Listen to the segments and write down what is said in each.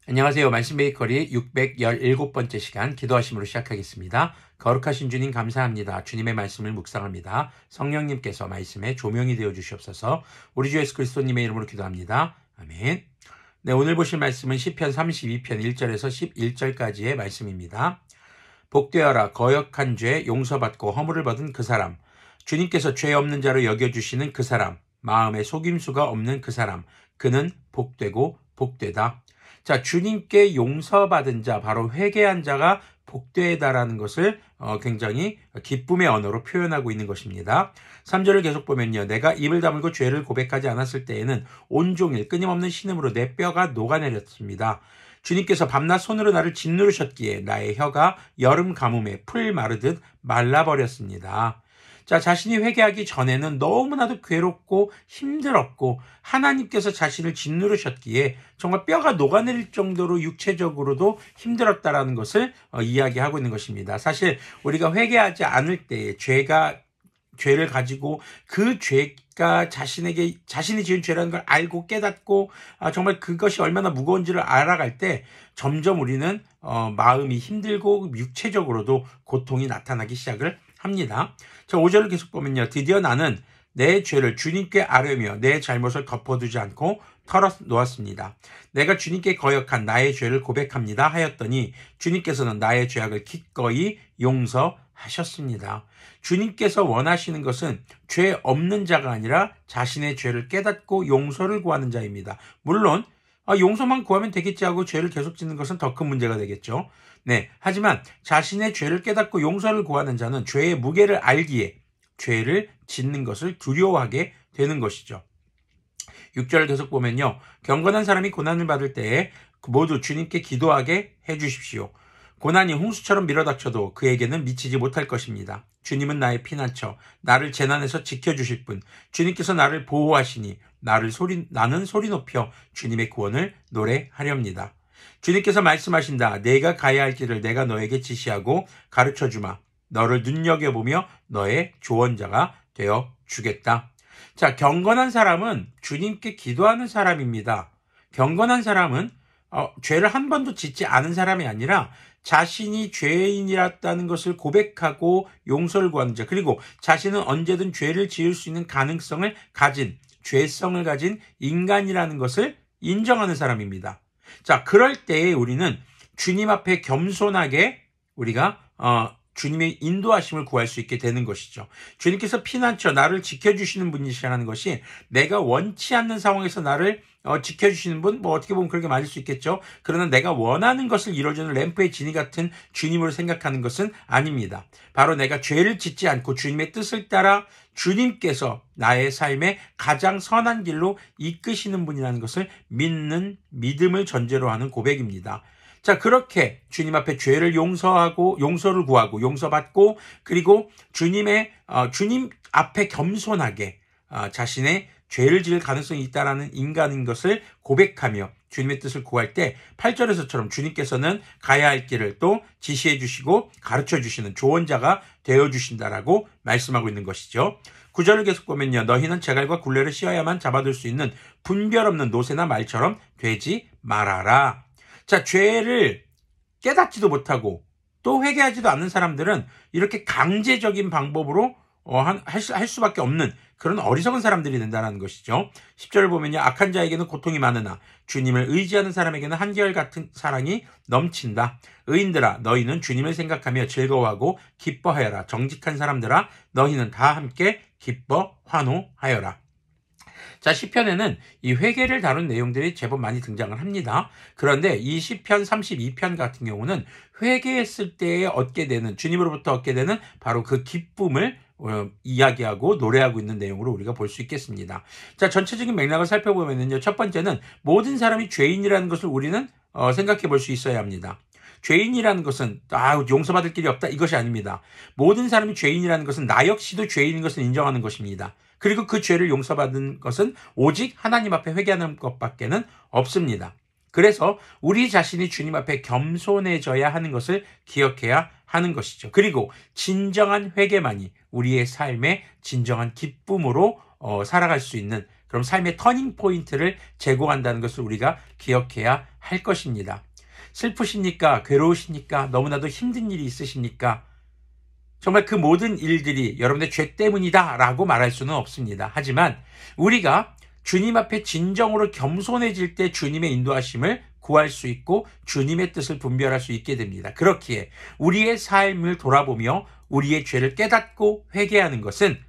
안녕하세요. 말씀 베이커리 617번째 시간 기도하심으로 시작하겠습니다. 거룩하신 주님 감사합니다. 주님의 말씀을 묵상합니다. 성령님께서 말씀에 조명이 되어 주시옵소서. 우리 주 예수 그리스도님의 이름으로 기도합니다. 아멘. 네, 오늘 보실 말씀은 시편 32편 1절에서 11절까지의 말씀입니다. 복되어라 거역한 죄 용서받고 허물을 받은 그 사람, 주님께서 죄 없는 자로 여겨주시는 그 사람, 마음에 속임수가 없는 그 사람, 그는 복되고 복되다. 자, 주님께 용서받은 자, 바로 회개한 자가 복되다라는 것을 굉장히 기쁨의 언어로 표현하고 있는 것입니다. 3절을 계속 보면요. 내가 입을 다물고 죄를 고백하지 않았을 때에는 온종일 끊임없는 신음으로 내 뼈가 녹아내렸습니다. 주님께서 밤낮 손으로 나를 짓누르셨기에 나의 혀가 여름 가뭄에 풀 마르듯 말라버렸습니다. 자, 자신이 회개하기 전에는 너무나도 괴롭고 힘들었고 하나님께서 자신을 짓누르셨기에 정말 뼈가 녹아내릴 정도로 육체적으로도 힘들었다라는 것을 이야기하고 있는 것입니다. 사실 우리가 회개하지 않을 때 죄를 가지고 그 죄가 자신이 지은 죄라는 걸 알고 깨닫고 정말 그것이 얼마나 무거운지를 알아갈 때 점점 우리는 마음이 힘들고 육체적으로도 고통이 나타나기 시작을 합니다. 자, 5절을 계속 보면요. 드디어 나는 내 죄를 주님께 아뢰며 내 잘못을 덮어두지 않고 털어놓았습니다. 내가 주님께 거역한 나의 죄를 고백합니다 하였더니 주님께서는 나의 죄악을 기꺼이 용서하셨습니다. 주님께서 원하시는 것은 죄 없는 자가 아니라 자신의 죄를 깨닫고 용서를 구하는 자입니다. 물론 용서만 구하면 되겠지 하고 죄를 계속 짓는 것은 더 큰 문제가 되겠죠. 네, 하지만 자신의 죄를 깨닫고 용서를 구하는 자는 죄의 무게를 알기에 죄를 짓는 것을 두려워하게 되는 것이죠. 6절을 계속 보면요. 경건한 사람이 고난을 받을 때에 모두 주님께 기도하게 해주십시오. 고난이 홍수처럼 밀어닥쳐도 그에게는 미치지 못할 것입니다. 주님은 나의 피난처, 나를 재난에서 지켜주실 분, 주님께서 나를 보호하시니 나는 소리 높여 주님의 구원을 노래하렵니다. 주님께서 말씀하신다. 내가 가야 할 길을 내가 너에게 지시하고 가르쳐주마. 너를 눈여겨보며 너의 조언자가 되어 주겠다. 자, 경건한 사람은 주님께 기도하는 사람입니다. 경건한 사람은 죄를 한 번도 짓지 않은 사람이 아니라 자신이 죄인이었다는 것을 고백하고 용서를 구하는 자, 그리고 자신은 언제든 죄를 지을 수 있는 가능성을 가진, 죄성을 가진 인간이라는 것을 인정하는 사람입니다. 자, 그럴 때에 우리는 주님 앞에 겸손하게 우리가 주님의 인도하심을 구할 수 있게 되는 것이죠. 주님께서 피난처, 나를 지켜주시는 분이시라는 것이 내가 원치 않는 상황에서 나를 지켜주시는 분, 어떻게 보면 그렇게 맞을 수 있겠죠. 그러나 내가 원하는 것을 이루어주는 램프의 진이 같은 주님으로 생각하는 것은 아닙니다. 바로 내가 죄를 짓지 않고 주님의 뜻을 따라 주님께서 나의 삶에 가장 선한 길로 이끄시는 분이라는 것을 믿는 믿음을 전제로 하는 고백입니다. 자, 그렇게 주님 앞에 죄를 용서를 구하고 용서받고 그리고 주님 앞에 겸손하게 자신의 죄를 지을 가능성이 있다라는 인간인 것을 고백하며 주님의 뜻을 구할 때 8절에서처럼 주님께서는 가야 할 길을 또 지시해 주시고 가르쳐 주시는 조언자가 되어 주신다라고 말씀하고 있는 것이죠. 9절을 계속 보면요. 너희는 제갈과 굴레를 씌어야만 잡아둘 수 있는 분별 없는 노새나 말처럼 되지 말아라. 자, 죄를 깨닫지도 못하고 또 회개하지도 않는 사람들은 이렇게 강제적인 방법으로 할 수밖에 없는 그런 어리석은 사람들이 된다는 것이죠. 10절을 보면요. 악한 자에게는 고통이 많으나 주님을 의지하는 사람에게는 한결같은 사랑이 넘친다. 의인들아 너희는 주님을 생각하며 즐거워하고 기뻐하여라. 정직한 사람들아 너희는 다 함께 기뻐 환호하여라. 자, 시편에는 이 회개를 다룬 내용들이 제법 많이 등장을 합니다. 그런데 이 시편 32편 같은 경우는 회개했을 때에 주님으로부터 얻게 되는 바로 그 기쁨을 이야기하고 노래하고 있는 내용으로 우리가 볼 수 있겠습니다. 자, 전체적인 맥락을 살펴보면요. 첫 번째는 모든 사람이 죄인이라는 것을 우리는 생각해 볼 수 있어야 합니다. 죄인이라는 것은 용서받을 길이 없다 이것이 아닙니다. 모든 사람이 죄인이라는 것은 나 역시도 죄인인 것을 인정하는 것입니다. 그리고 그 죄를 용서받은 것은 오직 하나님 앞에 회개하는 것밖에는 없습니다. 그래서 우리 자신이 주님 앞에 겸손해져야 하는 것을 기억해야 하는 것이죠. 그리고 진정한 회개만이 우리의 삶의 진정한 기쁨으로 살아갈 수 있는 그럼 삶의 터닝 포인트를 제공한다는 것을 우리가 기억해야 할 것입니다. 슬프십니까? 괴로우십니까? 너무나도 힘든 일이 있으십니까? 정말 그 모든 일들이 여러분의 죄 때문이다 라고 말할 수는 없습니다. 하지만 우리가 주님 앞에 진정으로 겸손해질 때 주님의 인도하심을 구할 수 있고 주님의 뜻을 분별할 수 있게 됩니다. 그렇기에 우리의 삶을 돌아보며 우리의 죄를 깨닫고 회개하는 것은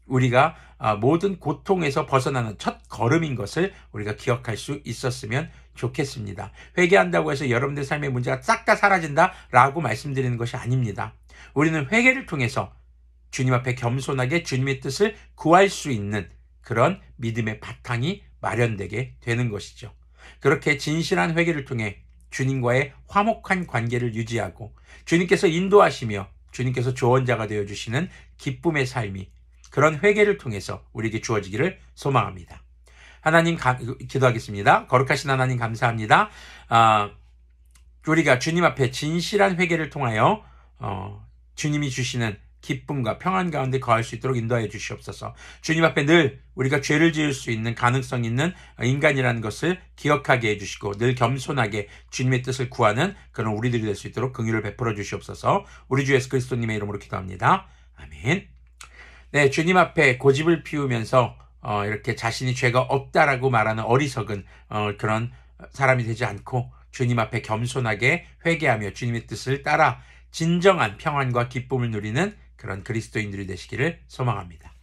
우리가 모든 고통에서 벗어나는 첫 걸음인 것을 우리가 기억할 수 있었으면 좋겠습니다. 회개한다고 해서 여러분들 삶의 문제가 싹 다 사라진다라고 말씀드리는 것이 아닙니다. 우리는 회개를 통해서 주님 앞에 겸손하게 주님의 뜻을 구할 수 있는 그런 믿음의 바탕이 마련되게 되는 것이죠. 그렇게 진실한 회개를 통해 주님과의 화목한 관계를 유지하고 주님께서 인도하시며 주님께서 조언자가 되어주시는 기쁨의 삶이 그런 회개를 통해서 우리에게 주어지기를 소망합니다. 하나님 기도하겠습니다. 거룩하신 하나님 감사합니다. 우리가 주님 앞에 진실한 회개를 통하여 주님이 주시는 기쁨과 평안 가운데 거할 수 있도록 인도하여 주시옵소서. 주님 앞에 늘 우리가 죄를 지을 수 있는 가능성 있는 인간이라는 것을 기억하게 해주시고 늘 겸손하게 주님의 뜻을 구하는 그런 우리들이 될 수 있도록 긍휼을 베풀어 주시옵소서. 우리 주 예수 그리스도님의 이름으로 기도합니다. 아멘. 네, 주님 앞에 고집을 피우면서 이렇게 자신이 죄가 없다라고 말하는 어리석은 그런 사람이 되지 않고 주님 앞에 겸손하게 회개하며 주님의 뜻을 따라 진정한 평안과 기쁨을 누리는 그런 그리스도인들이 되시기를 소망합니다.